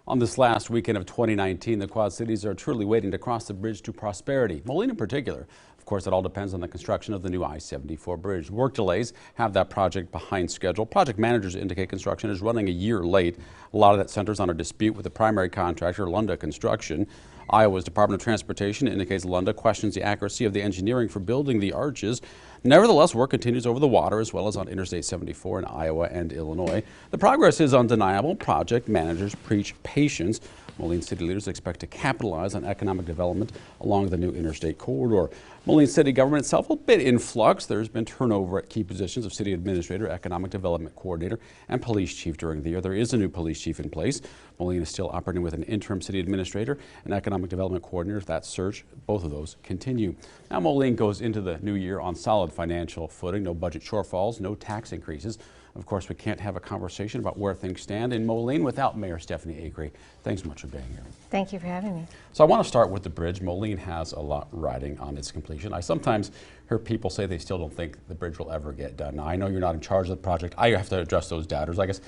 On this last weekend of 2019, the Quad Cities are truly waiting to cross the bridge to prosperity. Moline in particular. Of course, it all depends on the construction of the new I-74 bridge. Work delays have that project behind schedule. Project managers indicate construction is running a year late. A lot of that centers on a dispute with the primary contractor, Lunda Construction. Iowa's Department of Transportation indicates Lunda questions the accuracy of the engineering for building the arches. Nevertheless, work continues over the water as well as on Interstate 74 in Iowa and Illinois. The progress is undeniable. Project managers preach patience. Moline city leaders expect to capitalize on economic development along the new interstate corridor. Moline city government itself a bit in flux. There's been turnover at key positions of city administrator, economic development coordinator, and police chief during the year. There is a new police chief in place. Moline is still operating with an interim city administrator and economic development coordinator. That search, both of those continue. Now Moline goes into the new year on solid financial footing. No budget shortfalls, no tax increases. Of course, we can't have a conversation about where things stand in Moline without Mayor Stephanie Acre. Thanks so much for being here. Thank you for having me. So I want to start with the bridge. Moline has a lot riding on its completion. I sometimes hear people say they still don't think the bridge will ever get done. Now, I know you're not in charge of the project. I have to address those doubters, I guess.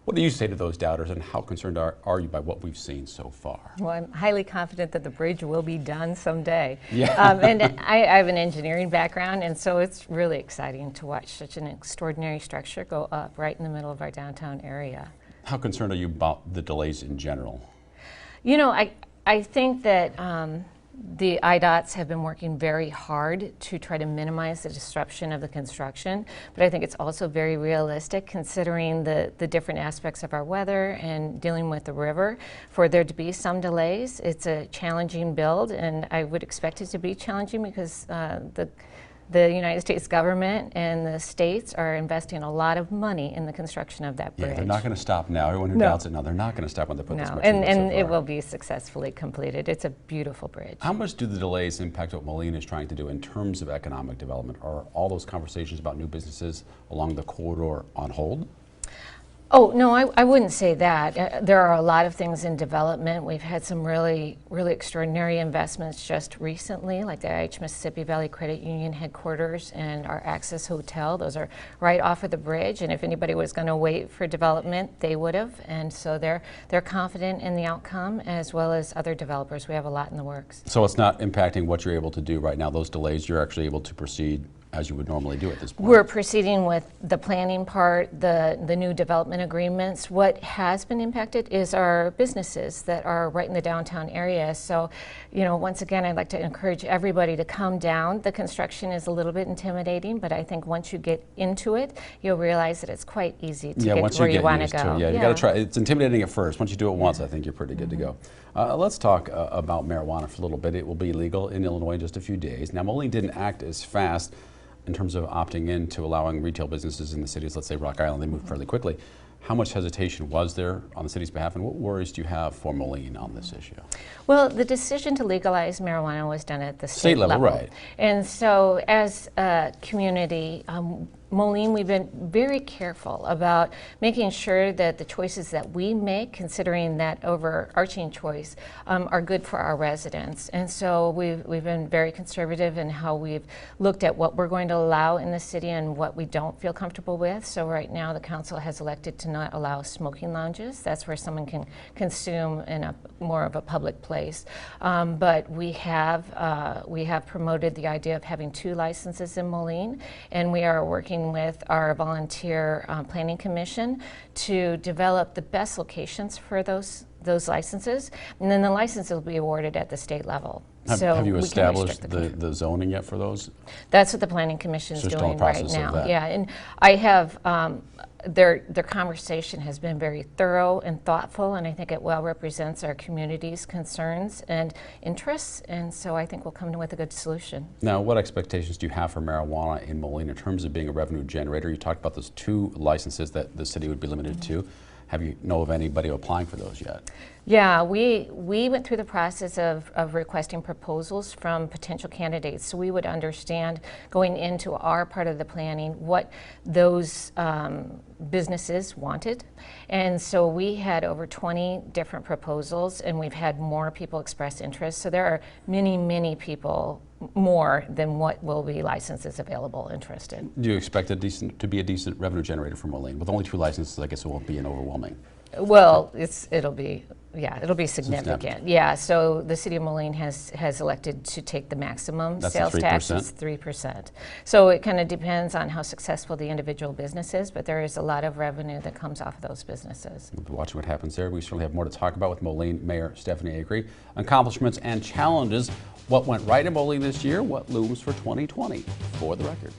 What do you say to those doubters, and how concerned are you by what we've seen so far? Well, I'm highly confident that the bridge will be done someday. Yeah. And I have an engineering background, and so it's really exciting to watch such an extraordinary structure go up right in the middle of our downtown area. How concerned are you about the delays in general? You know, I think that the IDOTs have been working very hard to try to minimize the disruption of the construction, but I think it's also very realistic considering the different aspects of our weather and dealing with the river. For there to be some delays, it's a challenging build, and I would expect it to be challenging because the United States government and the states are investing a lot of money in the construction of that bridge. Yeah, they're not going to stop now. Everyone who doubts it now, they're not going to stop when they put this much and into so it will be successfully completed. It's a beautiful bridge. How much do the delays impact what Moline is trying to do in terms of economic development? Are all those conversations about new businesses along the corridor on hold? Oh, no, I wouldn't say that. There are a lot of things in development. We've had some really extraordinary investments just recently, like the IH Mississippi Valley Credit Union headquarters and our Access Hotel. Those are right off of the bridge, and if anybody was going to wait for development, they would have. And so they're confident in the outcome, as well as other developers. We have a lot in the works. So it's not impacting what you're able to do right now. Those delays, you're actually able to proceed as you would normally do at this point. We're proceeding with the planning part, the new development agreements. What has been impacted is our businesses that are right in the downtown area. So, you know, once again, I'd like to encourage everybody to come down. The construction is a little bit intimidating, but I think once you get into it, you'll realize that it's quite easy to get where you want to go. Yeah, you got to try. It's intimidating at first. Once you do it once, I think you're pretty good to go. Let's talk about marijuana for a little bit. It will be legal in Illinois in just a few days. Now, Moline didn't act as fast in terms of opting in to allowing retail businesses in the cities, let's say Rock Island. They moved fairly quickly. How much hesitation was there on the city's behalf, and what worries do you have for Moline on this issue? Well, the decision to legalize marijuana was done at the state level. Right. And so as a community, Moline, we've been very careful about making sure that the choices that we make, considering that overarching choice, are good for our residents. And so we've been very conservative in how we've looked at what we're going to allow in the city and what we don't feel comfortable with. So right now the council has elected to not allow smoking lounges. That's where someone can consume in a more of a public place. But we have promoted the idea of having 2 licenses in Moline, and we are working with our volunteer planning commission to develop the best locations for those licenses, and then the license will be awarded at the state level. Have you established the zoning yet for those? That's what the planning commission is doing right now. Yeah, and I have their conversation has been very thorough and thoughtful, and I think it well represents our community's concerns and interests, and so I think we'll come with a good solution. Now, what expectations do you have for marijuana in Moline in terms of being a revenue generator? You talked about those 2 licenses that the city would be limited to. Have you know of anybody applying for those yet? Yeah, we went through the process of requesting proposals from potential candidates, so we would understand going into our part of the planning what those businesses wanted. And so we had over 20 different proposals, and we've had more people express interest. So there are many people more than what will be licenses available interested. Do you expect to be a decent revenue generator for Moline? With only 2 licenses, I guess it won't be an overwhelming. Well, it'll be Yeah, it'll be significant. Yeah, so the city of Moline has elected to take the maximum That's sales tax. 3%. It's 3%. So it kind of depends on how successful the individual business is, but there is a lot of revenue that comes off of those businesses. We'll be watching what happens there. We certainly have more to talk about with Moline Mayor Stephanie Acree. Accomplishments and challenges. What went right in Moline this year? What looms for 2020? For the record.